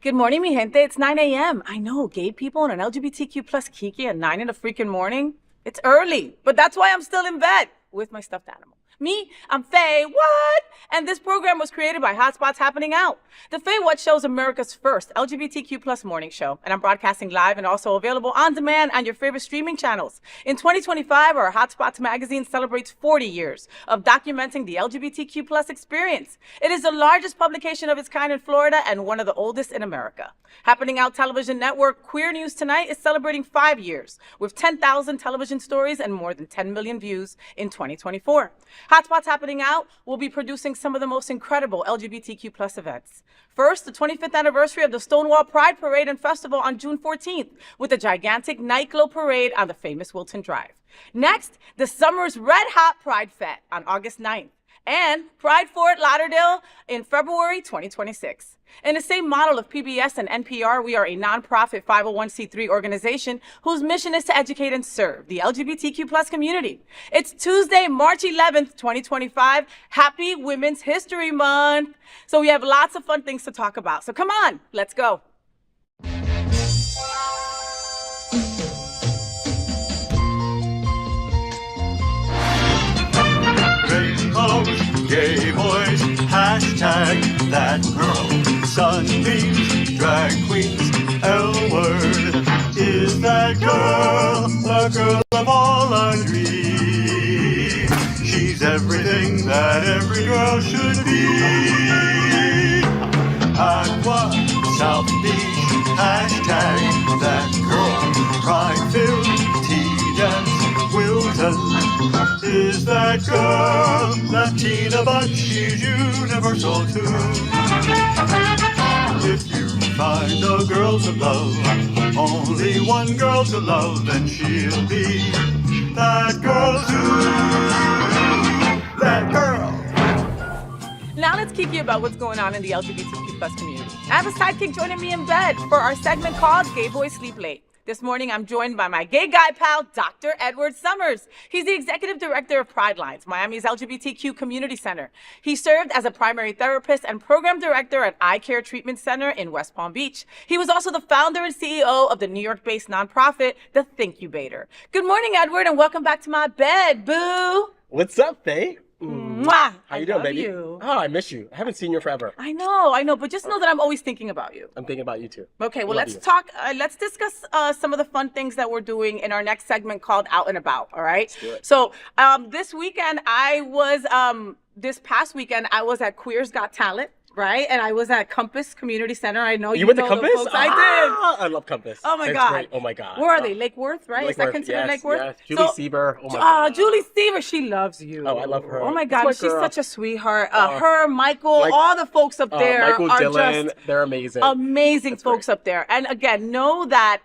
Good morning, mi gente. It's 9 a.m. I know, gay people and an LGBTQ plus kiki at 9 in the freaking morning. It's early, but that's why I'm still in bed with my stuffed animal. Me, I'm FayWhat, and this program was created by Hotspots Happening Out. The FayWhat show is America's first LGBTQ plus morning show, and I'm broadcasting live and also available on demand on your favorite streaming channels. In 2025, our Hotspots magazine celebrates 40 years of documenting the LGBTQ plus experience. It is the largest publication of its kind in Florida and one of the oldest in America. Happening Out Television Network Queer News Tonight is celebrating 5 years with 10,000 television stories and more than 10 million views in 2024. Hotspots Happening Out will be producing some of the most incredible LGBTQ plus events. First, the 25th anniversary of the Stonewall Pride Parade and Festival on June 14th with a gigantic night glow parade on the famous Wilton Drive. Next, the summer's Red Hot Pride Fete on August 9th. And Pride Fort Lauderdale in February 2026. In the same model of PBS and NPR, we are a nonprofit 501c3 organization whose mission is to educate and serve the LGBTQ plus community. It's Tuesday, March 11th, 2025. Happy Women's History Month. So we have lots of fun things to talk about. So come on, let's go. Gay boys, hashtag that girl. Sunbeams, drag queens, L-word. Is that girl the girl of all our dreams? She's everything that every girl should be. Aqua, South Beach, hashtag that girl. Pride-filled, tea-dance, Wilton. Is that girl Latina, but she's universal too? If you find a girl to love, only one girl to love, then she'll be that girl too. That girl. Now let's kiki about what's going on in the LGBTQ plus community. I have a sidekick joining me in bed for our segment called Gay Boys Sleep Late. This morning, I'm joined by my gay guy pal, Dr. Edward Summers. He's the executive director of Pridelines, Miami's LGBTQ community center. He served as a primary therapist and program director at Eye Care Treatment Center in West Palm Beach. He was also the founder and CEO of the New York-based nonprofit, the Thinkubator. Good morning, Edward, and welcome back to my bed, boo. What's up, Faye? Mwah! How you doing, baby? You. Oh, I miss you. I haven't seen you forever. I know, but just know that I'm always thinking about you. I'm thinking about you too. Okay, well, let's talk. Let's discuss some of the fun things that we're doing in our next segment called Out and About. All right. Let's do it. So this past weekend, I was at Queers Got Talent. Right, and I was at Compass Community Center. I know you went to know Compass. The folks. I did. I love Compass. Oh my It's God. Great. Oh my God. Where are they? Lake Worth, right? Is that Worth, considered yes, Lake Worth? Yes. Julie Sieber. Oh my God. Julie Sieber, she loves you. Oh, I love her. Oh my That's God, my she's girl. such a sweethart. Her, Michael, all the folks up there Michael, are Dylan, just they're amazing. Amazing That's folks great. up there. And again, know that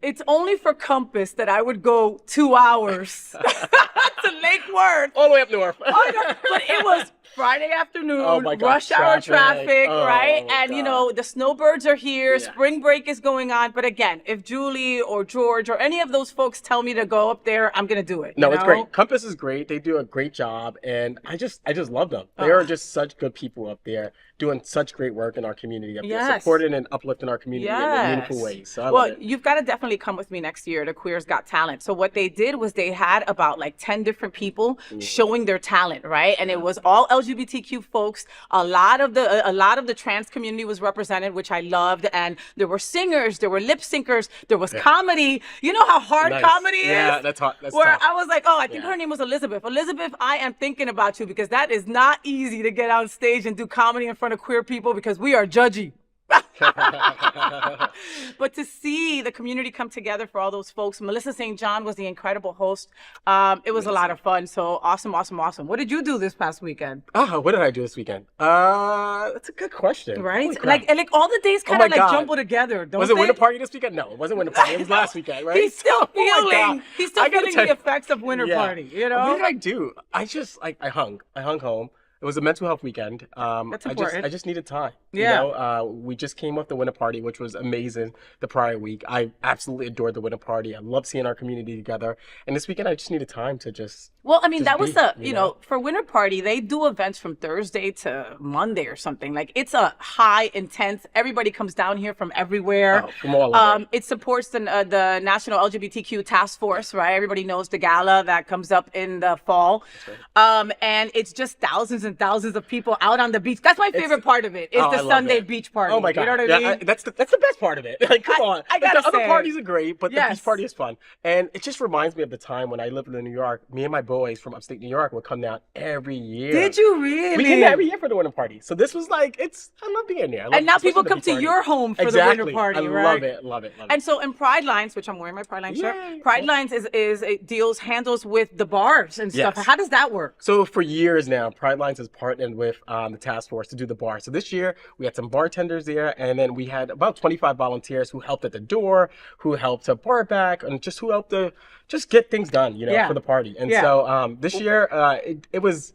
it's only for Compass that I would go 2 hours to Lake Worth. All the way up north. Oh, no, but it was Friday afternoon, Oh my God, rush hour traffic, Oh right? my And, you God. know, the snowbirds are here, Yeah. spring break is going on. But again, if Julie or George or any of those folks tell me to go up there, I'm going to do it. No, you it's know? great. Compass is great. They do a great job, and I just love them. They are just such good people up there, doing such great work in our community up there, Yes. supporting and uplifting our community in meaningful ways. So I love it. You've got to definitely come with me next year to Queers Got Talent. So what they did was they had about like 10 different people showing their talent, right? And it was all LGBTQ folks. A lot of the trans community was represented, which I loved. And there were singers, there were lip syncers, there was comedy. You know how hard Nice. comedy is? Yeah, that's hot. That's Where tough. I was like, oh, I think her name was Elizabeth. Elizabeth, I am thinking about you because that is not easy to get on stage and do comedy in front of queer people because we are judgy. But to see the community come together for all those folks, Melissa St. John was the incredible host. It was a lot of fun. So awesome. What did you do this past weekend? Oh, what did I do this weekend? That's a good question. Right? Holy crap. Like all the days kind my of like God. jumble together, don't Was it they? winter party this weekend? No, it wasn't winter party. It was last weekend, right? He's still Oh my feeling. God. He's still I gotta feeling tell the you- effects of winter Yeah. party. You know. What did I do? I just I hung home. It was a mental health weekend. That's important. I just needed time. Yeah. You know, we just came off the winter party, which was amazing the prior week. I absolutely adored the winter party. I love seeing our community together. And this weekend, I just needed time to just. Well, I mean, just that was be, the, you know? for Winter Party, they do events from Thursday to Monday or something. Like, it's a high, intense, everybody comes down here from everywhere. Oh, from all over. It supports the National LGBTQ Task Force, right? Everybody knows the gala that comes up in the fall. Right. And it's just thousands and thousands of people out on the beach. That's my favorite part of it, is I the love Sunday it. beach party. Oh my God. You know what I mean? That's the best part of it. Like, come on. I Like, gotta the other say. parties are great, but the Yes. beach party is fun. And it just reminds me of the time when I lived in New York. Me and my boys from upstate New York would come down every year. Did you really? We came there every year for the winter party. So this was like, I love being there. And now people come to your home for the winter party, I right? love it, love it, love it. And so in Pridelines, which I'm wearing my Pridelines shirt, Yay. Pridelines handles with the bars and stuff. Yes. How does that work? So for years now, Pridelines has partnered with the task force to do the bar. So this year we had some bartenders there, and then we had about 25 volunteers who helped at the door, who helped to bar back, and just who helped to just get things done, you know, Yeah. for the party. And Yeah. so this year it was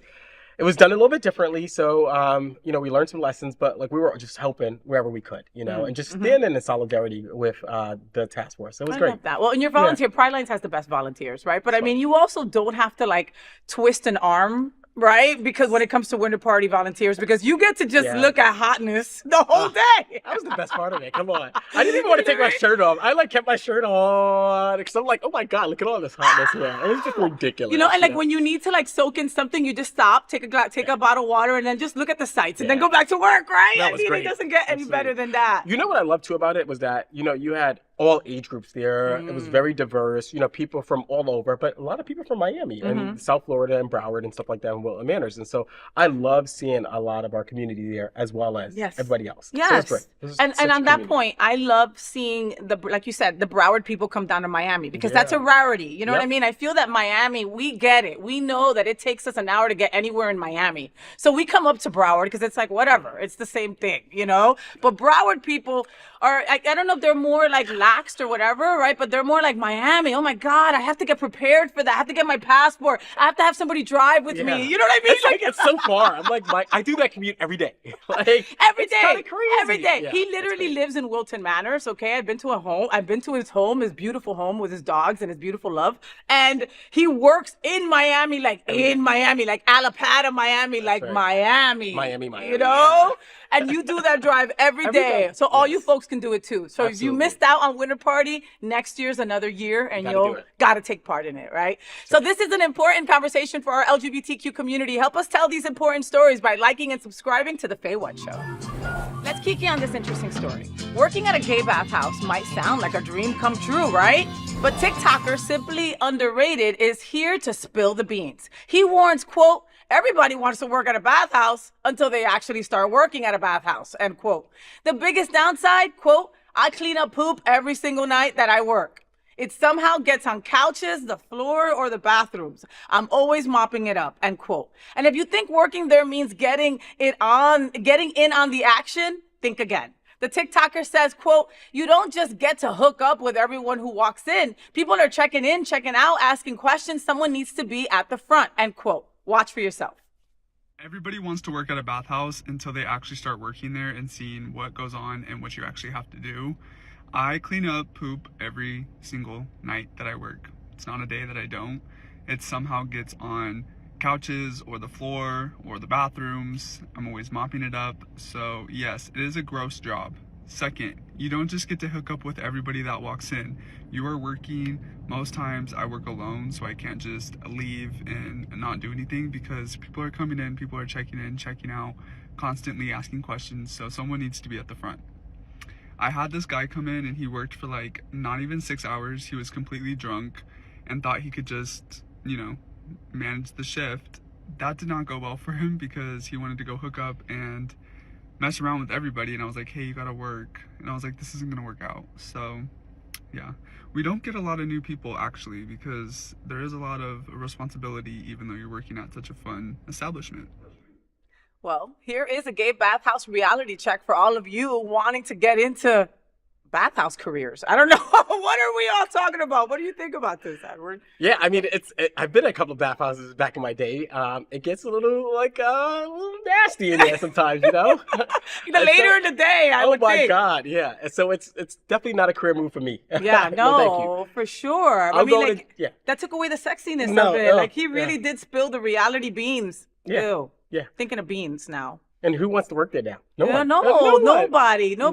done a little bit differently. So, you know, we learned some lessons, but like we were just helping wherever we could, you know, and just standing in solidarity with the task force. So it was I great. love that. Well, and your volunteer, Pridelines has the best volunteers, right? But I mean, you also don't have to like twist an arm, right? Because when it comes to winter party volunteers, because you get to just Yeah. look at hotness the whole day. That was the best part of it. Come on. I didn't even want to take my shirt off. I like kept my shirt on because I'm like, oh my God, look at all this hotness here. It was just ridiculous. You know, and like when you need to like soak in something, you just stop, take a bottle of water, and then just look at the sights, and then go back to work, right? That I was mean, great. it doesn't get any Absolutely. better than that. You know what I loved too about it was that, you know, you had all age groups there. It was very diverse, you know, people from all over, but a lot of people from Miami and South Florida and Broward and stuff like that and Wilton Manors. And so I love seeing a lot of our community there as well as everybody else. So it was Yes. great. It was And such on a that community. point, I love seeing like you said, the Broward people come down to Miami because that's a rarity. You know what I Yep. mean? I feel that Miami, we get it. We know that it takes us an hour to get anywhere in Miami. So we come up to Broward because it's like, whatever, it's the same thing, you know? But Broward people are, I don't know if they're more like laxed or whatever, right? But they're more like Miami. Oh my God, I have to get prepared for that. I have to get my passport. I have to have somebody drive with me. You know what I mean? It's like, it's so far. I'm like, I do that commute every day. Like Every it's day, kinda crazy. every day. Yeah, He it's literally great. lives in Wilton Manors. Okay, I've been to his home, his beautiful home with his dogs and his beautiful love. And he works in Miami, like Alapata, Miami, like right. Miami, Miami, You know. And you do that drive every day. day. So all you Yes. folks can do it too. So if you Absolutely. missed out on Winter Party, next year's another year and Gotta you'll do it. got to take part in it, right? So this is an important conversation for our LGBTQ community. Help us tell these important stories by liking and subscribing to The FayWhat Show. Let's kiki on this interesting story. Working at a gay bathhouse might sound like a dream come true, right? But TikToker Simply Underrated is here to spill the beans. He warns, quote, everybody wants to work at a bathhouse until they actually start working at a bathhouse, end quote. The biggest downside, quote, I clean up poop every single night that I work. It somehow gets on couches, the floor, or the bathrooms. I'm always mopping it up, end quote. And if you think working there means getting in on the action, think again. The TikToker says, quote, you don't just get to hook up with everyone who walks in. People are checking in, checking out, asking questions. Someone needs to be at the front, end quote. Watch for yourself. Everybody wants to work at a bathhouse until they actually start working there and seeing what goes on and what you actually have to do. I clean up poop every single night that I work. It's not a day that I don't. It somehow gets on couches or the floor or the bathrooms. I'm always mopping it up. So yes, it is a gross job. Second, you don't just get to hook up with everybody that walks in. You are working. Most times I work alone, so I can't just leave and not do anything because people are coming in, people are checking in, checking out, constantly asking questions. So someone needs to be at the front. I had this guy come in and he worked for like not even 6 hours. He was completely drunk and thought he could just, you know, manage the shift. That did not go well for him because he wanted to go hook up and mess around with everybody. And I was like, hey, you gotta work. And I was like, this isn't gonna work out. So yeah, we don't get a lot of new people actually because there is a lot of responsibility even though you're working at such a fun establishment. Well, here is a gay bathhouse reality check for all of you wanting to get into bathhouse careers. I don't know. What are we all talking about? What do you think about this, Edward? Yeah, I mean, I've been in a couple of bathhouses back in my day. It gets a little a little nasty in there sometimes, you know. Later in the day, I would think. Oh my God, yeah. And so it's definitely not a career move for me. Yeah, No, thank you. for sure. I mean, that took away the sexiness of it. Like he really did spill the reality beans. Yeah. Ew. Yeah. Thinking of beans now. And who wants to work there now? No one. Nobody. No.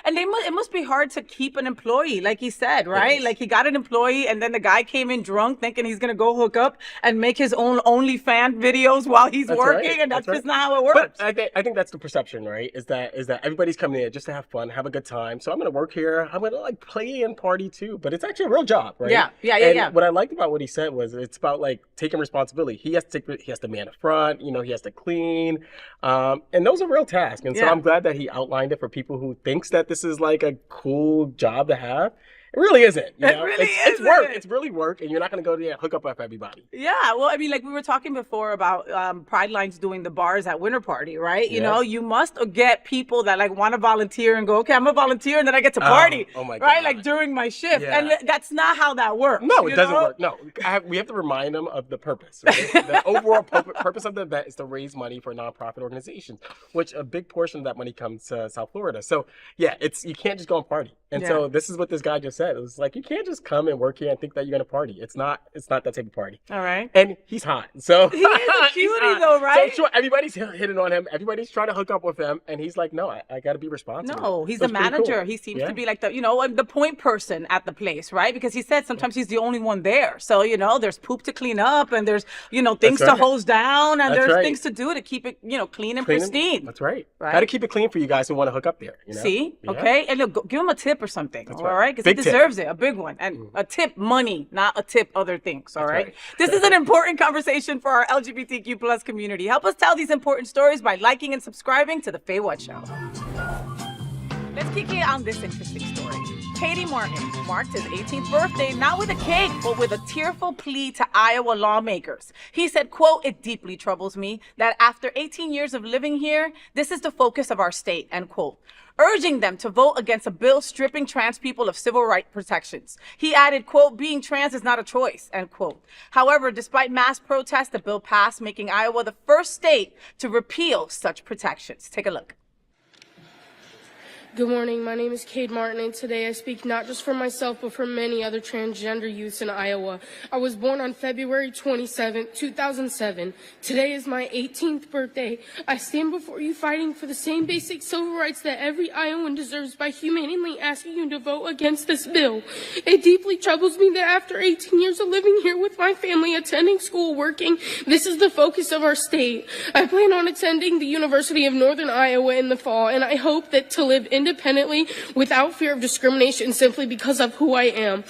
And it must be hard to keep an employee, like he said, right? Yes. Like he got an employee, and then the guy came in drunk, thinking he's gonna go hook up and make his own OnlyFans videos while he's working, right. and that's Right. just not how it works. But I think that's the perception, right? Is that everybody's coming in just to have fun, have a good time. So I'm gonna work here. I'm gonna like play and party too. But it's actually a real job, right? Yeah. What I liked about what he said was it's about like taking responsibility. He has to man the front. You know, he has to clean, and those are real tasks. And so I'm glad that he outlined it for people who thinks that this is like a cool job to have. It really isn't. You know? It's work. It's really work, and you're not going to go there and hook up with everybody. Yeah, well, I mean, like we were talking before about Pridelines doing the bars at Winter Party, right? You know, you must get people that like want to volunteer and go, okay, I'm a volunteer, and then I get to party, oh my right? God. Like during my shift, Yeah. and that's not how that works. No, it doesn't know? work. No, we have to remind them of the purpose. Right? The overall purpose of the event is to raise money for nonprofit organizations, which a big portion of that money comes to South Florida. So yeah, you can't just go and party. And so this is what this guy just said. It was like, you can't just come and work here and think that you're gonna party. It's not that type of party. All right. And he's hot. So he is a cutie though, right? So sure, everybody's hitting on him. Everybody's trying to hook up with him, and he's like, no, I got to be responsible. No, he's So the it's pretty manager. cool. He seems to be like the point person at the place, right? Because he said sometimes he's the only one there. So, there's poop to clean up, and there's, things to hose down, and there's things to do to keep it, clean and pristine. That's right. Got to keep it clean for you guys who want to hook up there. You know? See? Yeah. Okay. And look, give him a tip or something. That's all right. right? Because he Big tip. deserves it. A big one. And a tip money, not a tip other things. All right? right. This is an important conversation for our LGBTQ plus community. Help us tell these important stories by liking and subscribing to The FayWhat Show. Let's kick in on this interesting story. Katie Martin marked his 18th birthday not with a cake, but with a tearful plea to Iowa lawmakers. He said, quote, "It deeply troubles me that after 18 years of living here, this is the focus of our state," end quote, urging them to vote against a bill stripping trans people of civil rights protections. He added, quote, "Being trans is not a choice," end quote. However, despite mass protests, the bill passed, making Iowa the first state to repeal such protections. Take a look. Good morning, my name is Cade Martin, and today I speak not just for myself, but for many other transgender youths in Iowa. I was born on February 27, 2007. Today is my 18th birthday. I stand before you fighting for the same basic civil rights that every Iowan deserves by humanely asking you to vote against this bill. It deeply troubles me that after 18 years of living here with my family, attending school, working, this is the focus of our state. I plan on attending the University of Northern Iowa in the fall, and I hope that to live independently without fear of discrimination simply because of who I am.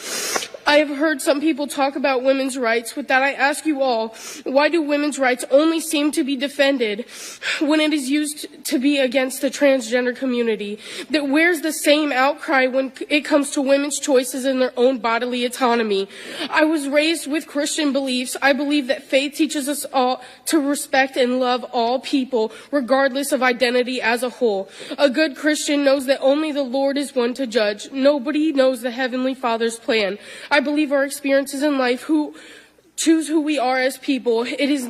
I have heard some people talk about women's rights. With that, I ask you all, why do women's rights only seem to be defended when it is used to be against the transgender community? That where's the same outcry when it comes to women's choices in their own bodily autonomy? I was raised with Christian beliefs. I believe that faith teaches us all to respect and love all people, regardless of identity as a whole. A good Christian knows that only the Lord is one to judge. Nobody knows the Heavenly Father's plan. I believe our experiences in life choose who we are as people. Is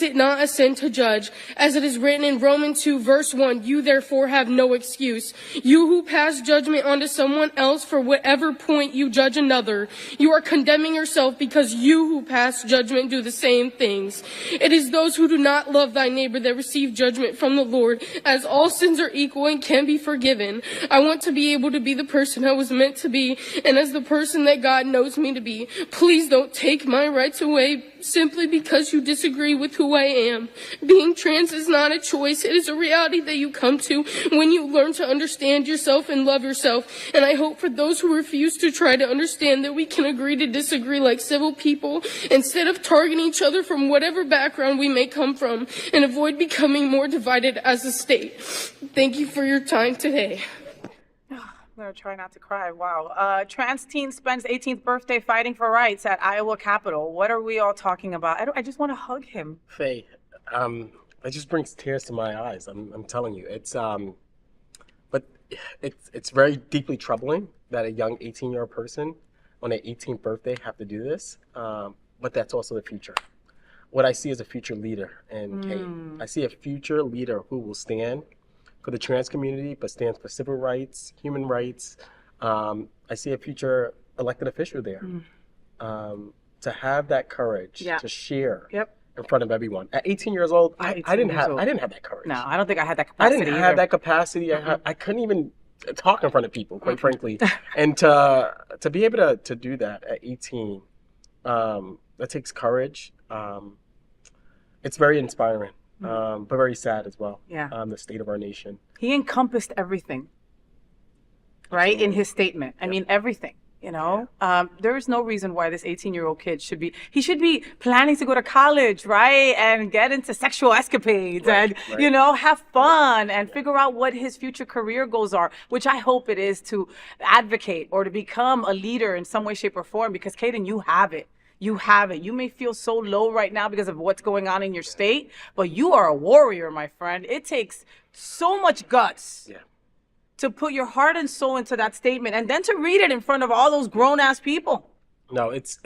it not a sin to judge? As it is written in Romans 2 verse 1, you therefore have no excuse. You who pass judgment onto someone else for whatever point you judge another, you are condemning yourself because you who pass judgment do the same things. It is those who do not love thy neighbor that receive judgment from the Lord, as all sins are equal and can be forgiven. I want to be able to be the person I was meant to be, and as the person that God knows me to be. Please don't take my rights away simply because you disagree with who I am. Being trans is not a choice. It is a reality that you come to when you learn to understand yourself and love yourself. And I hope for those who refuse to try to understand that we can agree to disagree like civil people instead of targeting each other from whatever background we may come from, and avoid becoming more divided as a state. Thank you for your time today. I'm going to try not to cry. Wow. Trans teen spends 18th birthday fighting for rights at Iowa Capitol. What are we all talking about? I just want to hug him. Faye, it just brings tears to my eyes. I'm telling you, but it's very deeply troubling. that a young 18-year-old person on their 18th birthday have to do this, but that's also the future. What I see is a future leader in Kate. I see a future leader who will stand for the trans community, but stands for civil rights, human rights. I see a future elected official there. To have that courage to share in front of everyone. At 18 years old, I didn't have that courage. No, I don't think I had that capacity. I didn't have that capacity. I couldn't even talk in front of people, quite frankly. And to be able to do that at 18, that takes courage. It's very inspiring, but very sad as well. The state of our nation. He encompassed everything, right, in his statement. I mean, everything. You know, there is no reason why this 18-year-old kid should be planning to go to college, right? And get into sexual escapades you know, have fun and figure out what his future career goals are, which I hope it is to advocate or to become a leader in some way, shape, or form, because Caden, you have it. You have it. You may feel so low right now because of what's going on in your state, but you are a warrior, my friend. It takes so much guts. To put your heart and soul into that statement and then to read it in front of all those grown-ass people. No, it's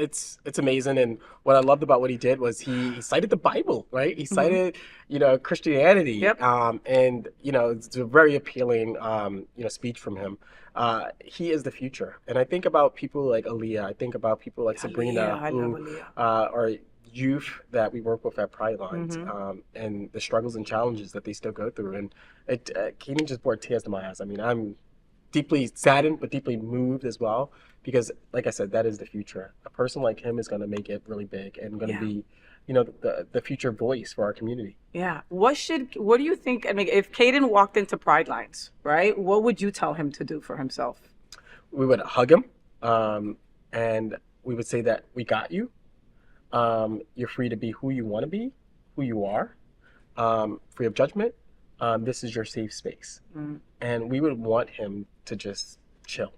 amazing. And what I loved about what he did was he cited the Bible, right? He cited, you know, Christianity. And, you know, it's a very appealing, you know, speech from him. He is the future. And I think about people like Aaliyah. I think about people like Sabrina, or youth that we work with at Pridelines, and the struggles and challenges that they still go through. And it Kaden just brought tears to my eyes. I mean, I'm deeply saddened, but deeply moved as well, because like I said, that is the future. A person like him is going to make it really big and going to be, you know, the future voice for our community. What do you think? I mean, if Caden walked into Pridelines, right, what would you tell him to do for himself? We would hug him, and we would say that we got you. You're free to be who you want to be, who you are, free of judgment. This is your safe space. And we would want him to just chill.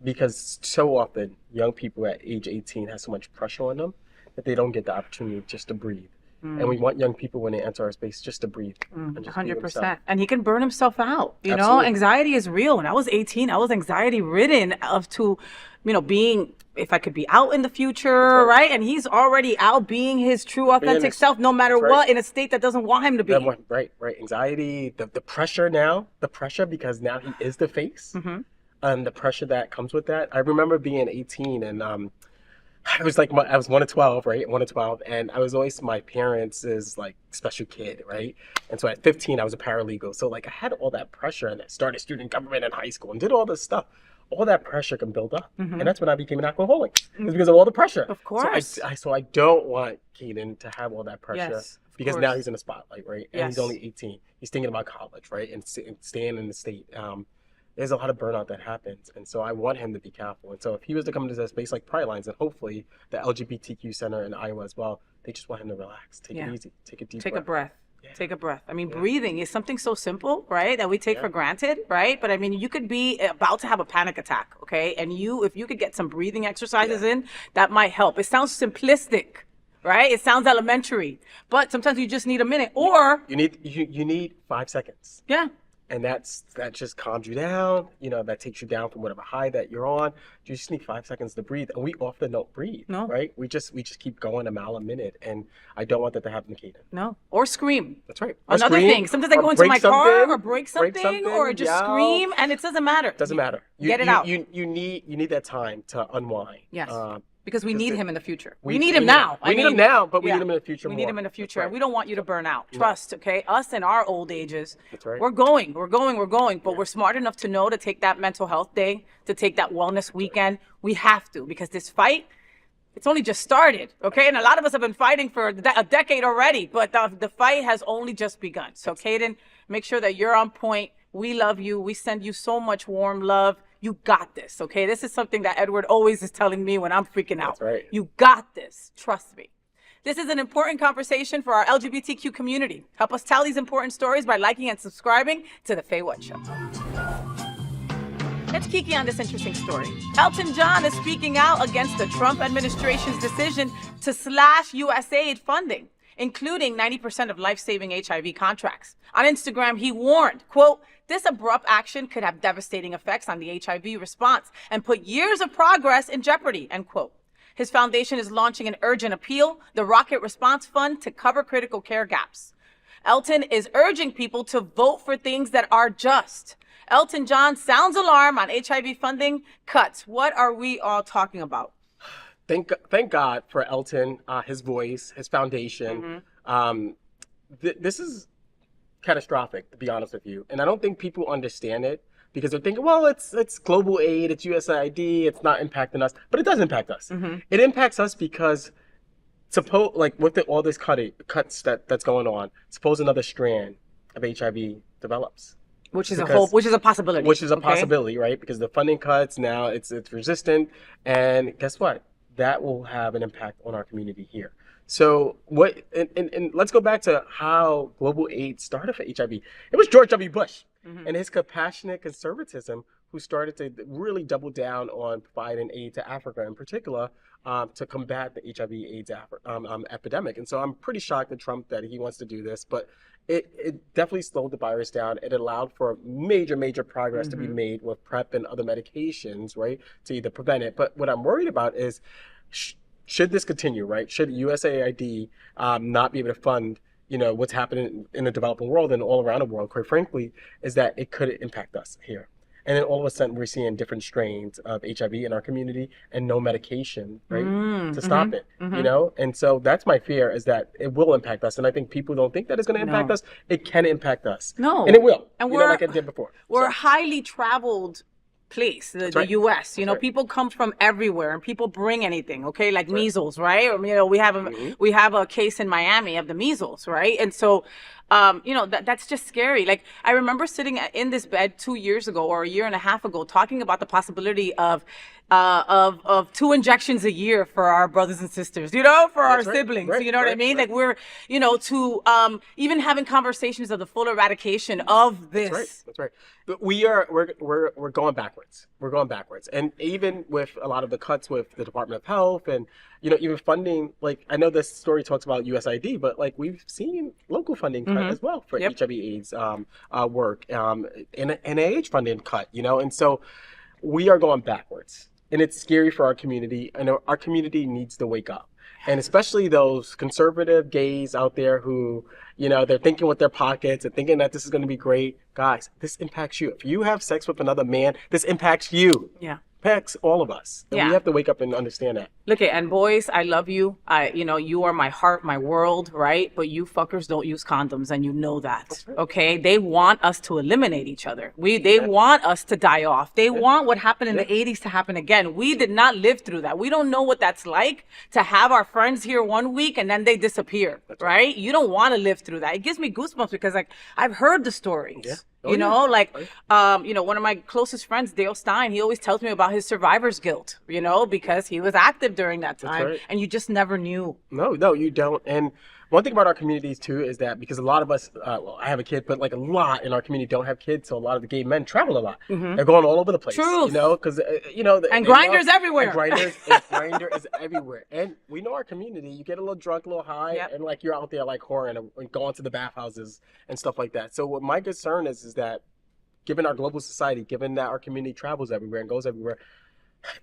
Because so often young people at age 18 have so much pressure on them that they don't get the opportunity just to breathe. And we want young people, when they enter our space, just to breathe. And just 100%. And he can burn himself out. You know, anxiety is real. When I was 18, I was anxiety ridden to, you know, being, if I could be out in the future, right? And he's already out being his true, authentic self, no matter what, in a state that doesn't want him to be. Right. Anxiety, the pressure now, because now he is the face. And the pressure that comes with that. I remember being 18 and I was 1 of 12, right? 1 of 12. And I was always my parents' like special kid, right? And so at 15, I was a paralegal. So like I had all that pressure, and I started student government in high school and did all this stuff. All that pressure can build up. And that's when I became an alcoholic. It's because of all the pressure. Of course. So I don't want Caden to have all that pressure, because now he's in the spotlight, right? And he's only 18. He's thinking about college, right? And staying in the state. There's a lot of burnout that happens. And so I want him to be careful. And so if he was to come into that space like Pridelines, and hopefully the LGBTQ Center in Iowa as well, they just want him to relax, take it easy, take a deep breath. Take a breath. I mean, breathing is something so simple, right, that we take for granted, right? But I mean, you could be about to have a panic attack, okay? And if you could get some breathing exercises in, that might help. It sounds simplistic, right? It sounds elementary, but sometimes you just need a minute, or you need 5 seconds. And that just calms you down. You know, that takes you down from whatever high that you're on. You just need 5 seconds to breathe. And we often don't breathe, right? We just keep going a mile a minute. And I don't want that to happen to Caden. Or scream. That's right. Another thing. Sometimes I go into my car or break something or just scream, and it doesn't matter. Doesn't matter. Get it out. You need that time to unwind. Because we need him in the future. We need him now. We need him now, but we need him in the future more. We need him in the future. And we don't want you to burn out. Trust, okay? Us in our old ages, That's right. we're going. But we're smart enough to know to take that mental health day, to take that wellness weekend. We have to, because this fight, it's only just started, okay? And a lot of us have been fighting for a decade already, but the fight has only just begun. So, Caden, make sure that you're on point. We love you. We send you so much warm love. You got this, okay? This is something that Edward always is telling me when I'm freaking out. That's right. You got this. Trust me. This is an important conversation for our LGBTQ community. Help us tell these important stories by liking and subscribing to The FayWhat Show. Let's kiki on this interesting story. Elton John is speaking out against the Trump administration's decision to slash USAID funding. including 90% of life-saving HIV contracts. On Instagram, he warned, quote, "This abrupt action could have devastating effects on the HIV response and put years of progress in jeopardy," end quote. His foundation is launching an urgent appeal, the Rocket Response Fund, to cover critical care gaps. Elton is urging people to vote for things that are just. Elton John sounds alarm on HIV funding cuts. What are we all talking about? Thank God for Elton, his voice, his foundation. This is catastrophic, to be honest with you. And I don't think people understand it because they're thinking, well, it's global aid, it's USAID, it's not impacting us. But it does impact us. It impacts us because with all this cuts that's going on, suppose another strand of HIV develops. Which is a possibility. Which is a possibility, right? Because the funding cuts, now it's resistant. And guess what? That will have an impact on our community here. So and let's go back to how global aid started for HIV. It was George W. Bush and his compassionate conservatism who started to really double down on providing aid to Africa in particular to combat the HIV/AIDS epidemic. And so I'm pretty shocked at Trump that he wants to do this, but it definitely slowed the virus down. It allowed for major progress to be made with PrEP and other medications, right, to either prevent it. But what I'm worried about is, should this continue, right? Should USAID not be able to fund, what's happening in the developing world and all around the world, quite frankly, is that it could impact us here. And then all of a sudden we're seeing different strains of HIV in our community and no medication, right, to stop it, And so that's my fear, is that it will impact us. And I think people don't think that it's going to impact us. It can impact us. No. And it will, and like it did before. We're a highly traveled place, the U.S. People come from everywhere and people bring anything, okay, like measles, right? Or we have a case in Miami of the measles, right? And so that's just scary. Like, I remember sitting in this bed 2 years ago or a year and a half ago talking about the possibility of 2 injections a year for our brothers and sisters, for our siblings, you know what I mean? Like, we're, to even having conversations of the full eradication of this. That's right. But we're going backwards. We're going backwards. And even with a lot of the cuts with the Department of Health and, even funding, like, I know this story talks about USAID, but like we've seen local funding cut as well for HIV/AIDS work, and NIH funding cut, and so we are going backwards. And it's scary for our community, and our community needs to wake up. And especially those conservative gays out there who, they're thinking with their pockets and thinking that this is going to be great. Guys, this impacts you. If you have sex with another man, this impacts you. Yeah. Impacts all of us. And we have to wake up and understand that. Look, and boys, I love you. You are my heart, my world, right? But you fuckers don't use condoms, and you know that, okay? They want us to eliminate each other. They want us to die off. They want what happened in the 80s to happen again. We did not live through that. We don't know what that's like to have our friends here one week and then they disappear, right? You don't want to live through that. It gives me goosebumps because, like, I've heard the stories. Yeah. One of my closest friends, Dale Stein, he always tells me about his survivor's guilt, because he was active during that time, and you just never knew. No, you don't. And one thing about our communities too is that because a lot of us, I have a kid, but like a lot in our community don't have kids, so a lot of the gay men travel a lot. They're going all over the place. True. Because and Grindr's everywhere. And Grindr is everywhere. And we know our community. You get a little drunk, a little high, and like you're out there like whoring and going to the bathhouses and stuff like that. So what my concern is that given our global society, given that our community travels everywhere and goes everywhere,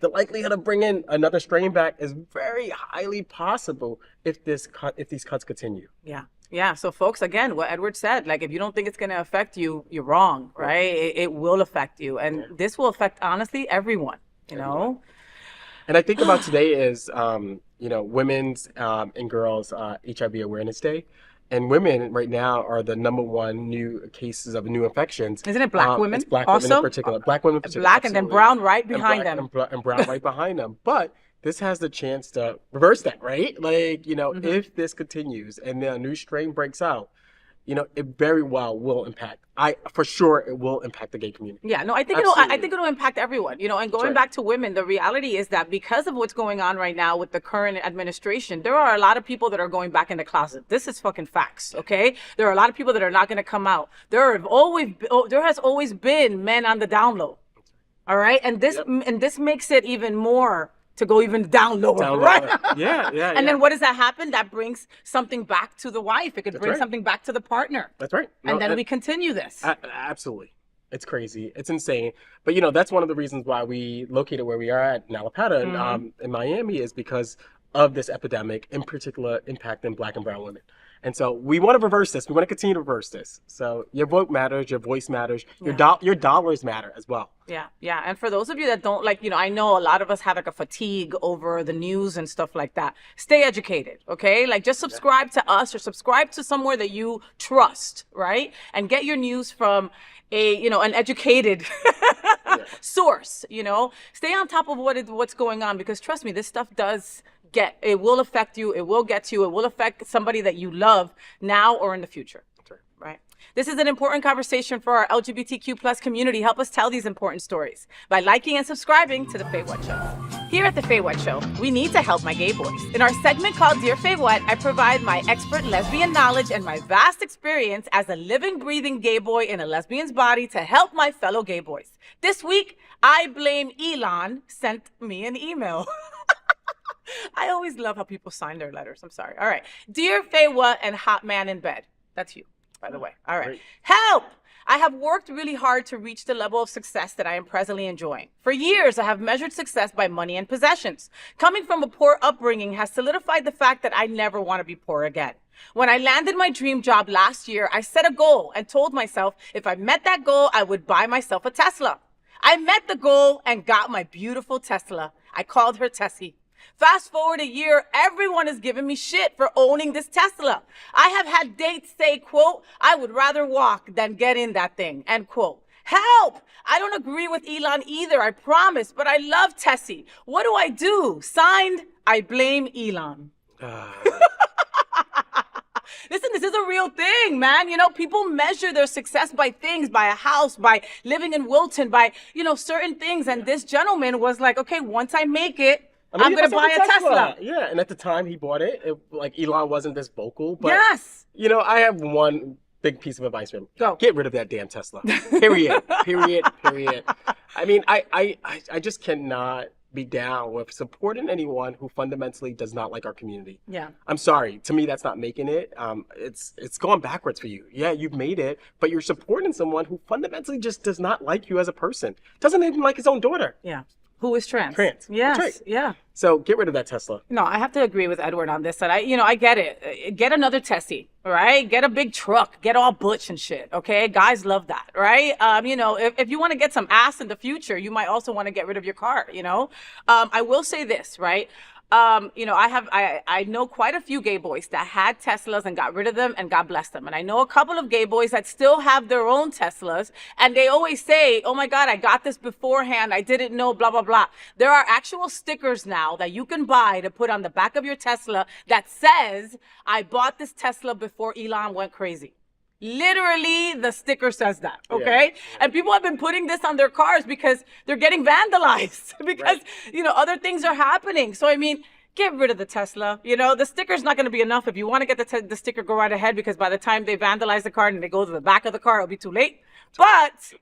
the likelihood of bringing another strain back is very highly possible if these cuts continue. Yeah. So folks, again, what Edward said, like, if you don't think it's going to affect you, you're wrong, right? It will affect you. And this will affect, honestly, everyone, you know? And I think about today is, Women's and Girls HIV Awareness Day. And women right now are the #1 new cases of new infections. Isn't it black women? It's black also? women in particular. Black women in particular. Black and then brown right behind them. And brown right behind them. But this has the chance to reverse that, right? Like, if this continues and the new strain breaks out, it very well will impact. For sure, it will impact the gay community. Yeah, no, I think it'll impact everyone. And going back to women, the reality is that because of what's going on right now with the current administration, there are a lot of people that are going back in the closet. This is fucking facts, okay? There are a lot of people that are not going to come out. There has always been men on the down low. All right, and this makes it even more to go even down lower, right? Yeah. And then what does that happen? That brings something back to the wife. It could bring right. something back to the partner. That's right. And then we continue this. Absolutely. It's crazy. It's insane. But, you know, that's one of the reasons why we located where we are at in Alapata in Miami is because of this epidemic, in particular impacting Black and brown women. And so we want to reverse this. We want to continue to reverse this. So your vote matters. Your voice matters. Your dollars matter as well. Yeah. And for those of you that don't like, you know, I know a lot of us have like a fatigue over the news and stuff like that. Stay educated, okay? Like just subscribe to us or subscribe to somewhere that you trust, right? And get your news from an educated source, you know? Stay on top of what's going on because trust me, this stuff it will affect you. It will get to you. It will affect somebody that you love now or in the future. That's Right. This is an important conversation for our LGBTQ plus community. Help us tell these important stories by liking and subscribing to The FayWhat Show. Here at The FayWhat Show, we need to help my gay boys. In our segment called Dear FayWhat, I provide my expert lesbian knowledge and my vast experience as a living, breathing gay boy in a lesbian's body to help my fellow gay boys. This week, I blame Elon sent me an email. I always love how people sign their letters. I'm sorry. All right. Dear FayWhat and Hot Man in Bed. That's you, by the way. All right. Great. Help! I have worked really hard to reach the level of success that I am presently enjoying. For years, I have measured success by money and possessions. Coming from a poor upbringing has solidified the fact that I never want to be poor again. When I landed my dream job last year, I set a goal and told myself if I met that goal, I would buy myself a Tesla. I met the goal and got my beautiful Tesla. I called her Tessie. Fast forward a year, everyone is giving me shit for owning this Tesla. I have had dates say, quote, I would rather walk than get in that thing, end quote. Help! I don't agree with Elon either, I promise, but I love Tessie. What do I do? Signed, I blame Elon. Listen, this is a real thing, man. You know, people measure their success by things, by a house, by living in Wilton, by, you know, certain things. And this gentleman was like, okay, once I make it, I'm going to buy a Tesla. Yeah, and at the time he bought it, like Elon wasn't this vocal. But, yes. You know, I have one big piece of advice for him. Go. Get rid of that damn Tesla. Period. Period. I mean, I just cannot be down with supporting anyone who fundamentally does not like our community. Yeah. I'm sorry. To me, that's not making it. It's going backwards for you. Yeah, you've made it, but you're supporting someone who fundamentally just does not like you as a person. Doesn't even like his own daughter. Yeah. Who is trans? Trans. Yes. That's right. Yeah. So get rid of that Tesla. No, I have to agree with Edward on this. And I get it. Get another Tessie, all right? Get a big truck. Get all butch and shit, okay? Guys love that, right? You know, if you want to get some ass in the future, you might also want to get rid of your car, you know? I will say this, right? You know, I know quite a few gay boys that had Teslas and got rid of them and God bless them. And I know a couple of gay boys that still have their own Teslas and they always say, oh my God, I got this beforehand. I didn't know, blah, blah, blah. There are actual stickers now that you can buy to put on the back of your Tesla that says, I bought this Tesla before Elon went crazy. Literally, the sticker says that, okay? Yeah. And people have been putting this on their cars because they're getting vandalized because, you know, other things are happening. So, I mean, get rid of the Tesla. You know, the sticker's not going to be enough. If you want to get the sticker, go right ahead because by the time they vandalize the car and they go to the back of the car, it'll be too late. But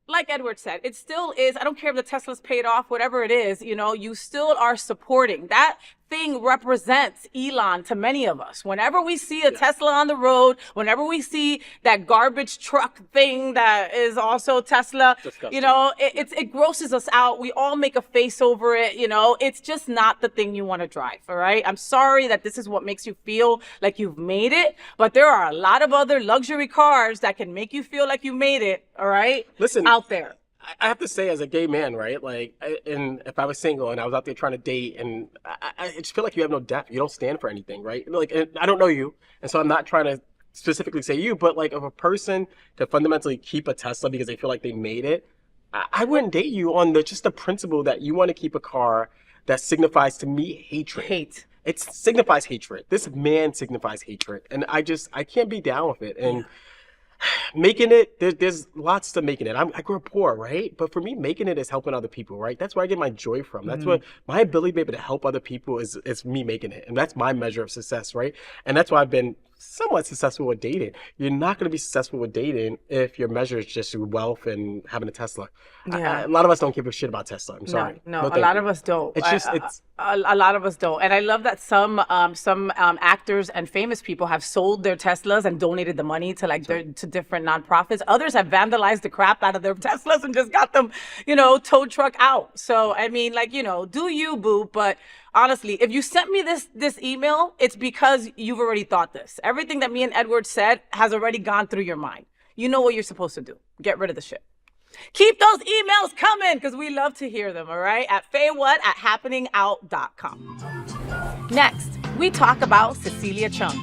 like Edward said, it still is, I don't care if the Tesla's paid off, whatever it is, you know, you still are supporting. That thing represents Elon to many of us. Whenever we see a Tesla on the road, whenever we see that garbage truck thing that is also Tesla, disgusting. You know, it grosses us out. We all make a face over it, you know. It's just not the thing you want to drive, all right? I'm sorry that this is what makes you feel like you've made it, but there are a lot of other luxury cars that can make you feel like you made it, all right? Listen, out there. I have to say, as a gay man, right? Like, and if I was single and I was out there trying to date, and I just feel like you have no depth. You don't stand for anything, right? Like, I don't know you, and so I'm not trying to specifically say you, but like, if a person could fundamentally keep a Tesla because they feel like they made it, I wouldn't date you on just the principle that you want to keep a car that signifies to me hatred. Hate. It signifies hatred. This man signifies hatred, and I can't be down with it. And making it, there's lots to making it. I grew up poor, right? But for me, making it is helping other people, right? That's where I get my joy from. That's what my ability to be able to help other people is me making it. And that's my measure of success, right? And that's why I've been somewhat successful with dating. You're not going to be successful with dating if your measure is just your wealth and having a Tesla. Yeah. A lot of us don't give a shit about Tesla. I'm sorry. No, a thank lot you. of us don't. It's just, it's, a lot of us don't. And I love that some actors and famous people have sold their Teslas and donated the money to to different nonprofits. Others have vandalized the crap out of their Teslas and just got them, tow truck out. So, I mean, do you, boo, but honestly, if you sent me this email, it's because you've already thought this. Everything that me and Edward said has already gone through your mind. You know what you're supposed to do. Get rid of the shit. Keep those emails coming because we love to hear them, all right? At FayWhat@happeningout.com. Next, we talk about Cecilia Chung.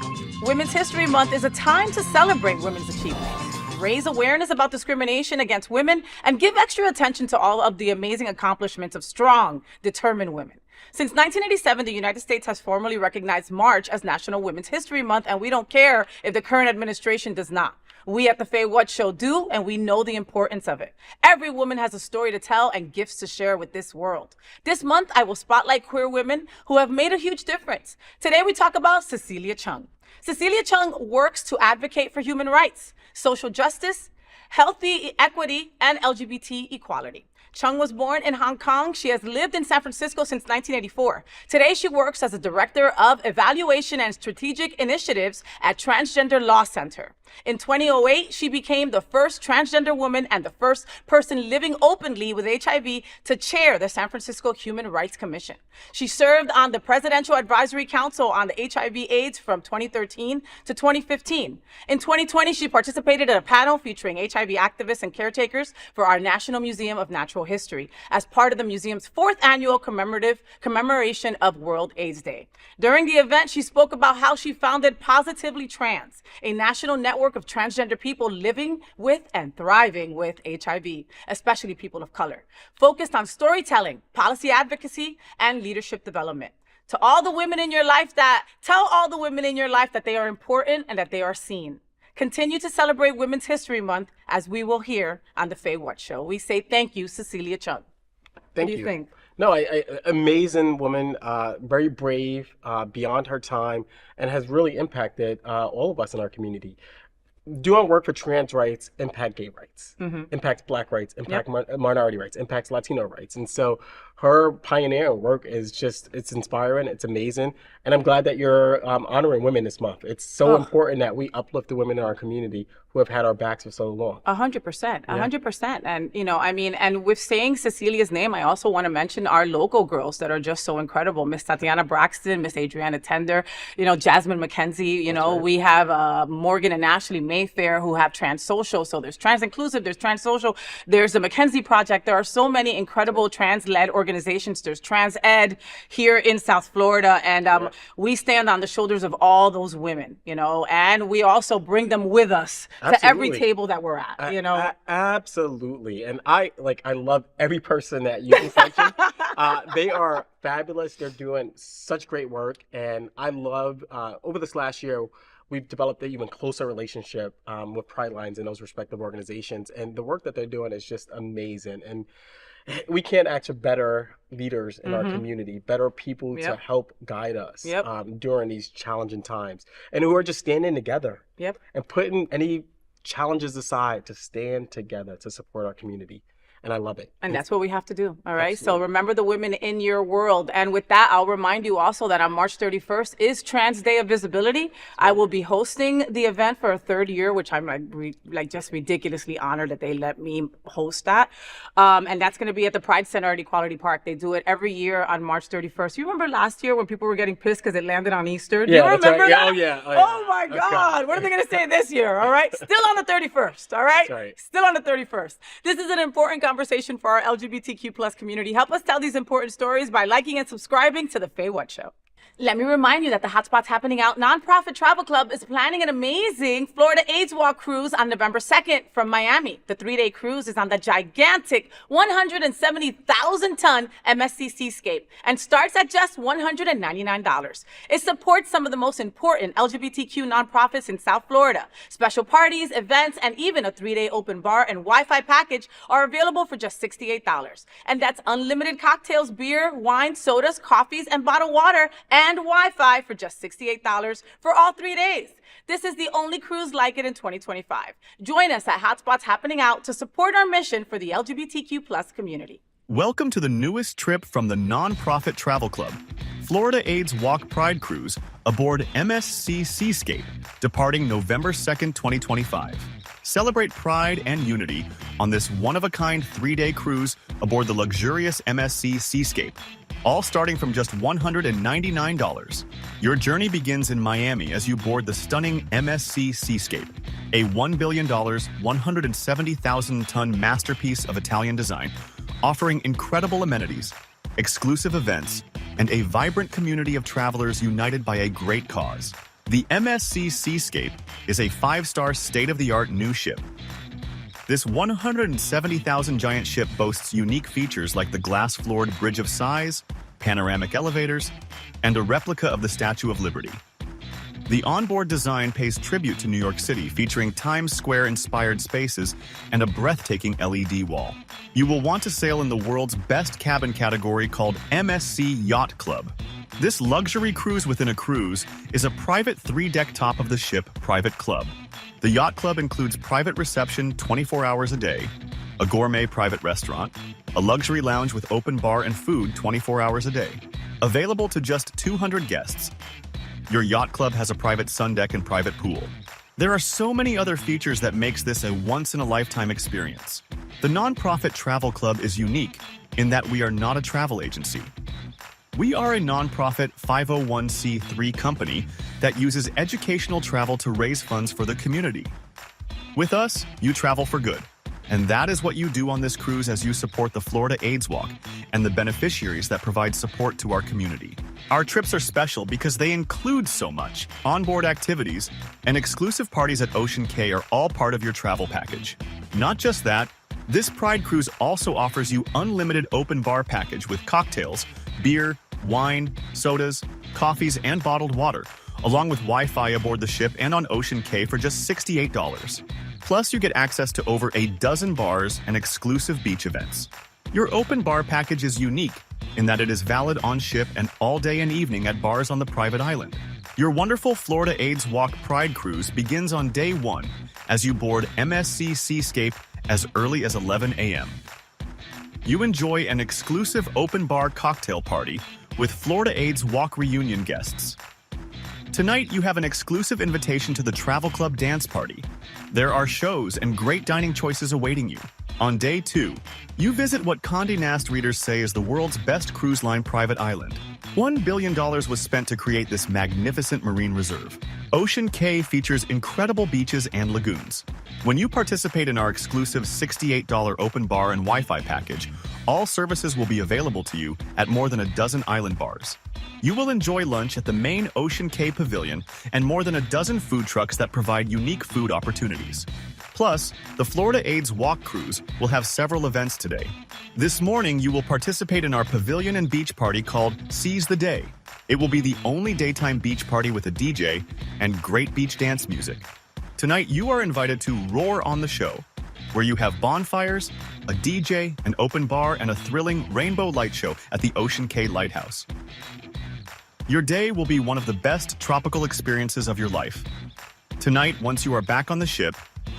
Women's History Month is a time to celebrate women's achievements, raise awareness about discrimination against women, and give extra attention to all of the amazing accomplishments of strong, determined women. Since 1987, the United States has formally recognized March as National Women's History Month, and we don't care if the current administration does not. We at the FayWhat Show do, and we know the importance of it. Every woman has a story to tell and gifts to share with this world. This month, I will spotlight queer women who have made a huge difference. Today, we talk about Cecilia Chung. Cecilia Chung works to advocate for human rights, social justice, healthy equity, and LGBT equality. Chung was born in Hong Kong. She has lived in San Francisco since 1984. Today, she works as a director of evaluation and strategic initiatives at Transgender Law Center. In 2008, she became the first transgender woman and the first person living openly with HIV to chair the San Francisco Human Rights Commission. She served on the Presidential Advisory Council on the HIV/AIDS from 2013 to 2015. In 2020, she participated in a panel featuring HIV activists and caretakers for our National Museum of Natural History as part of the museum's 4th annual commemoration of World AIDS Day. During the event, she spoke about how she founded Positively Trans, a national network of transgender people living with and thriving with HIV, especially people of color, focused on storytelling, policy advocacy, and leadership development. Tell all the women in your life that they are important and that they are seen. Continue to celebrate Women's History Month, as we will hear on the FayWhat Show. We say thank you, Cecilia Chung. Thank What do you think? No, amazing woman, very brave, beyond her time, and has really impacted all of us in our community. Doing work for trans rights impact gay rights, impacts Black rights, impact minority rights, impacts Latino rights. And so her pioneering work is just, it's inspiring, it's amazing. And I'm glad that you're honoring women this month. It's so important that we uplift the women in our community who have had our backs for so long. 100%, 100%. And, and with saying Cecilia's name, I also want to mention our local girls that are just so incredible. Miss Tatiana Braxton, Miss Adriana Tender, Jasmine McKenzie, we have Morgan and Ashley Mayfair who have trans social. So there's trans inclusive, there's trans social, there's the McKenzie Project. There are so many incredible trans-led organizations. There's Trans Ed here in South Florida. And we stand on the shoulders of all those women, and we also bring them with us to every table that we're at, Absolutely. And I love every person that you just mentioned. They are fabulous. They're doing such great work. And I love, over this last year, we've developed an even closer relationship with Pridelines and those respective organizations. And the work that they're doing is just amazing. And we can't ask for better leaders in our community, better people to help guide us during these challenging times, and who are just standing together and putting any challenges aside to stand together to support our community. And I love it. And that's what we have to do. All right. Absolutely. So remember the women in your world. And with that, I'll remind you also that on March 31st is Trans Day of Visibility. I will be hosting the event for a 3rd year, which I'm just ridiculously honored that they let me host that. And that's going to be at the Pride Center at Equality Park. They do it every year on March 31st. You remember last year when people were getting pissed because it landed on Easter? Do you remember that? Oh, yeah. Oh, my God. Okay. What are they going to say this year? All right. Still on the 31st. All right. That's right. Still on the 31st. This is an important conversation for our LGBTQ plus community. Help us tell these important stories by liking and subscribing to the FayWhat Show. Let me remind you that the Hotspots Happening Out nonprofit travel club is planning an amazing Florida AIDS Walk cruise on November 2nd from Miami. The 3-day cruise is on the gigantic 170,000-ton MSC Seascape and starts at just $199. It supports some of the most important LGBTQ nonprofits in South Florida. Special parties, events, and even a 3-day open bar and Wi-Fi package are available for just $68. And that's unlimited cocktails, beer, wine, sodas, coffees, and bottled water, and and Wi-Fi for just $68 for all 3 days. This is the only cruise like it in 2025. Join us at Hotspots Happening Out to support our mission for the LGBTQ plus community. Welcome to the newest trip from the nonprofit travel club, Florida AIDS Walk Pride Cruise aboard MSC Seascape, departing November 2nd, 2025. Celebrate pride and unity on this one-of-a-kind 3-day cruise aboard the luxurious MSC Seascape, all starting from just $199. Your journey begins in Miami as you board the stunning MSC Seascape, a $1 billion, 170,000-ton masterpiece of Italian design, offering incredible amenities, exclusive events, and a vibrant community of travelers united by a great cause. The MSC Seascape is a 5-star state-of-the-art new ship. This 170,000 giant ship boasts unique features like the glass-floored Bridge of Sighs, panoramic elevators, and a replica of the Statue of Liberty. The onboard design pays tribute to New York City, featuring Times Square-inspired spaces and a breathtaking LED wall. You will want to sail in the world's best cabin category called MSC Yacht Club. This luxury cruise within a cruise is a private 3-deck top of the ship private club. The Yacht Club includes private reception 24 hours a day, a gourmet private restaurant, a luxury lounge with open bar and food 24 hours a day. Available to just 200 guests. Your yacht club has a private sun deck and private pool. There are so many other features that makes this a once-in-a-lifetime experience. The nonprofit travel club is unique in that we are not a travel agency. We are a nonprofit 501c3 company that uses educational travel to raise funds for the community. With us, you travel for good. And that is what you do on this cruise as you support the Florida AIDS Walk and the beneficiaries that provide support to our community. Our trips are special because they include so much. Onboard activities and exclusive parties at Ocean Cay are all part of your travel package. Not just that, this Pride Cruise also offers you unlimited open bar package with cocktails, beer, wine, sodas, coffees, and bottled water, along with Wi-Fi aboard the ship and on Ocean Cay for just $68. Plus, you get access to over a dozen bars and exclusive beach events. Your open bar package is unique in that it is valid on ship and all day and evening at bars on the private island. Your wonderful Florida AIDS Walk Pride Cruise begins on day 1 as you board MSC Seascape as early as 11 a.m. You enjoy an exclusive open bar cocktail party with Florida AIDS Walk reunion guests. Tonight, you have an exclusive invitation to the Travel Club dance party. There are shows and great dining choices awaiting you. On day 2, you visit what Condé Nast readers say is the world's best cruise line private island. $1 billion was spent to create this magnificent marine reserve. Ocean Cay features incredible beaches and lagoons. When you participate in our exclusive $68 open bar and Wi-Fi package, all services will be available to you at more than a dozen island bars. You will enjoy lunch at the main Ocean Cay Pavilion and more than a dozen food trucks that provide unique food opportunities. Plus, the Florida AIDS Walk Cruise will have several events today. This morning, you will participate in our pavilion and beach party called Seize the Day. It will be the only daytime beach party with a DJ and great beach dance music. Tonight, you are invited to Roar on the Show, where you have bonfires, a DJ, an open bar, and a thrilling rainbow light show at the Ocean Cay Lighthouse. Your day will be one of the best tropical experiences of your life. Tonight, once you are back on the ship,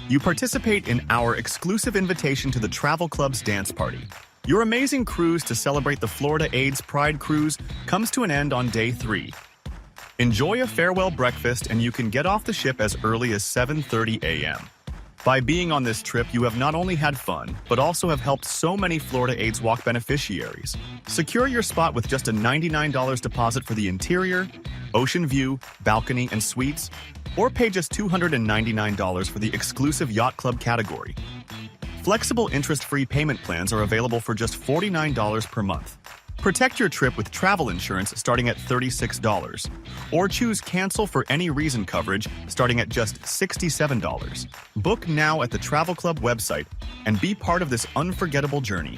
you participate in our exclusive invitation to the Travel Club's dance party. Your amazing cruise to celebrate the Florida AIDS Pride Cruise comes to an end on day 3. Enjoy a farewell breakfast and you can get off the ship as early as 7:30 a.m. By being on this trip, you have not only had fun, but also have helped so many Florida AIDS Walk beneficiaries. Secure your spot with just a $99 deposit for the interior, ocean view, balcony, and suites, or pay just $299 for the exclusive Yacht Club category. Flexible interest-free payment plans are available for just $49 per month. Protect your trip with travel insurance starting at $36, or choose cancel for any reason coverage starting at just $67. Book now at the Travel Club website and be part of this unforgettable journey.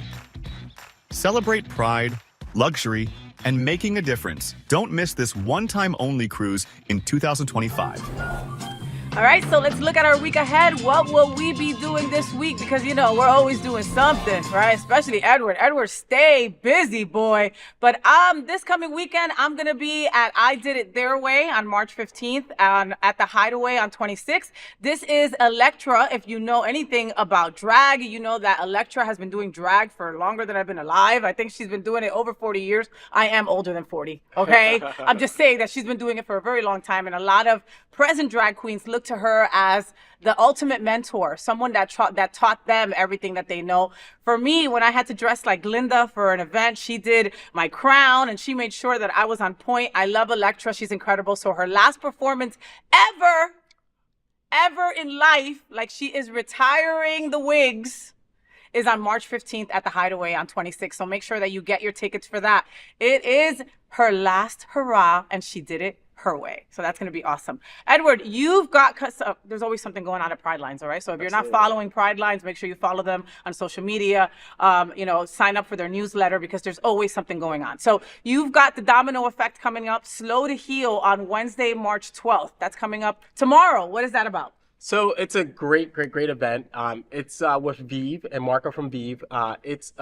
Celebrate pride, luxury, and making a difference. Don't miss this one-time only cruise in 2025. All right, so let's look at our week ahead. What will we be doing this week? Because, you know, we're always doing something, right? Especially Edward. Edward, stay busy, boy. But this coming weekend, I'm going to be at I Did It Their Way on March 15th at the Hideaway on 26th. This is Electra. If you know anything about drag, you know that Electra has been doing drag for longer than I've been alive. I think she's been doing it over 40 years. I am older than 40, okay? I'm just saying that she's been doing it for a very long time, and a lot of present drag queens look to her as the ultimate mentor, someone that taught them everything that they know. For me, when I had to dress like Glinda for an event, she did my crown and she made sure that I was on point. I love Electra. She's incredible. So her last performance ever in life, like she is retiring the wigs, is on March 15th at the Hideaway on 26th. So make sure that you get your tickets for that. It is her last hurrah, and she did it her way. So that's going to be awesome. Edward, you've got, there's always something going on at Pridelines, all right? So if you're not following Pridelines, make sure you follow them on social media. You know, sign up for their newsletter because there's always something going on. So you've got the Domino Effect coming up, Slow to Heal on Wednesday, March 12th. That's coming up tomorrow. What is that about? So it's a great event. It's with Vive and Marco from Vive. It's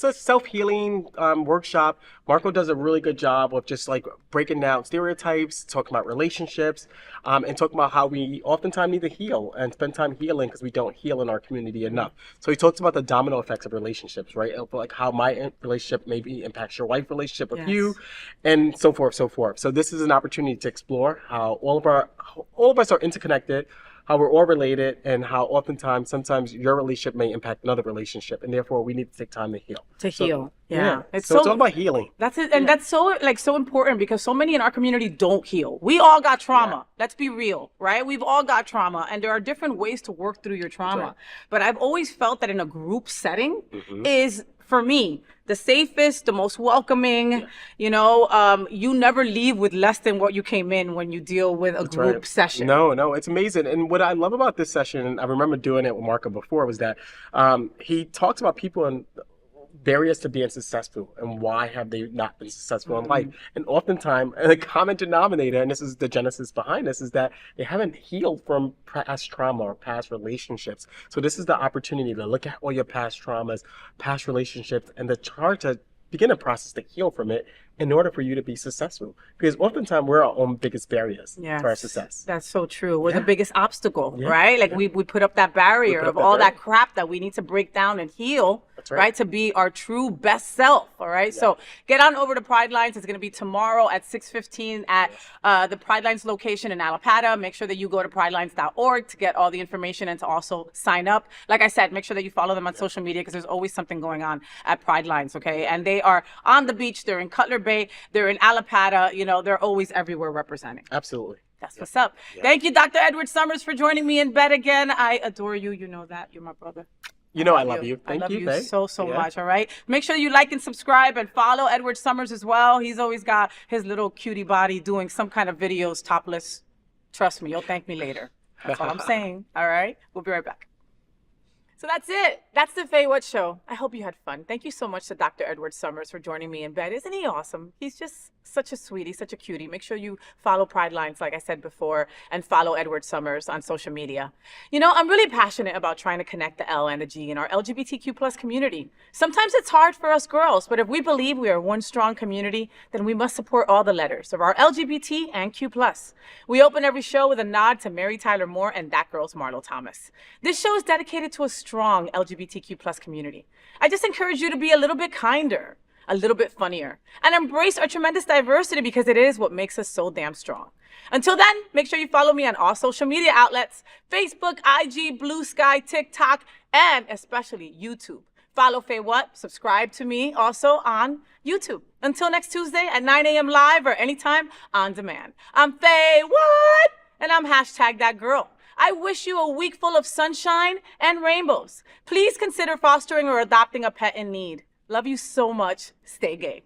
a self-healing workshop. Marco does a really good job of just like breaking down stereotypes, talking about relationships, and talking about how we oftentimes need to heal and spend time healing because we don't heal in our community enough. So he talks about the domino effects of relationships, right? Like how my relationship maybe impacts your wife relationship with you, and so forth, so forth. So this is an opportunity to explore how all of us are interconnected, how we're all related, and how oftentimes, sometimes your relationship may impact another relationship, and therefore we need to take time to heal. Yeah. It's all about healing. That's it, and that's so important because so many in our community don't heal. We all got trauma. Let's be real, right? We've all got trauma, and there are different ways to work through your trauma. But I've always felt that in a group setting is, for me, the safest, the most welcoming. You know, you never leave with less than what you came in when you deal with a group session. No, it's amazing. And what I love about this session, and I remember doing it with Marco before, was that he talks about people and barriers to being successful and why have they not been successful in life. And oftentimes, the common denominator, and this is the genesis behind this, is that they haven't healed from past trauma or past relationships. So this is the opportunity to look at all your past traumas, past relationships, and to begin a process to heal from it in order for you to be successful. Because oftentimes we're our own biggest barriers to our success. That's so true. We're the biggest obstacle, right? Like we put up that barrier of all that crap that we need to break down and heal, right? To be our true best self, all right? So get on over to Pridelines. It's going to be tomorrow at 6:15 at the Pridelines location in Alapata. Make sure that you go to pridelines.org to get all the information and to also sign up. Like I said, make sure that you follow them on social media because there's always something going on at Pridelines, okay? And they are on the beach. They're in Cutler Bay. They're in Alapata. You know, they're always everywhere representing. Absolutely. That's what's up. Thank you, Dr. Edward Summers, for joining me in bed again. I adore you. You know that. You're my brother. You know I love you. Thank you, Faye. so much, all right? Make sure you like and subscribe and follow Edward Summers as well. He's always got his little cutie body doing some kind of videos topless. Trust me, you'll thank me later. That's all I'm saying, all right? We'll be right back. So that's it. That's the FayWhat show. I hope you had fun. Thank you so much to Dr. Edward Summers for joining me in bed. Isn't he awesome? He's just such a sweetie, such a cutie. Make sure you follow Pridelines, like I said before, and follow Edward Summers on social media. You know, I'm really passionate about trying to connect the L and the G in our LGBTQ plus community. Sometimes it's hard for us girls, but if we believe we are one strong community, then we must support all the letters of our LGBT and Q+. We open every show with a nod to Mary Tyler Moore and That Girl's Marlo Thomas. This show is dedicated to a strong LGBTQ plus community. I just encourage you to be a little bit kinder, a little bit funnier, and embrace our tremendous diversity because it is what makes us so damn strong. Until then, make sure you follow me on all social media outlets, Facebook, IG, Blue Sky, TikTok, and especially YouTube. Follow FayWhat, subscribe to me also on YouTube. Until next Tuesday at 9 a.m. live or anytime on demand. I'm FayWhat, and I'm #ThatGirl. I wish you a week full of sunshine and rainbows. Please consider fostering or adopting a pet in need. Love you so much. Stay gay.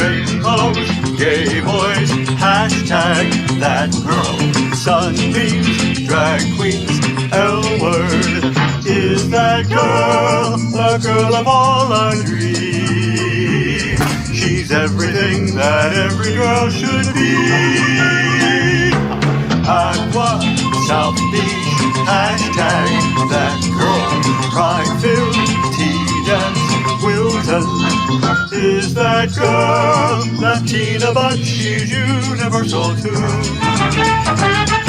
Rainbows, gay boys, #ThatGirl. Sunbeams, drag queens, L-word. Is that girl the girl of all our dreams? She's everything that every girl should be. South Beach. Hashtag that girl. Pride-filled tea dance will tell. Is that girl Latina, but she's universal too.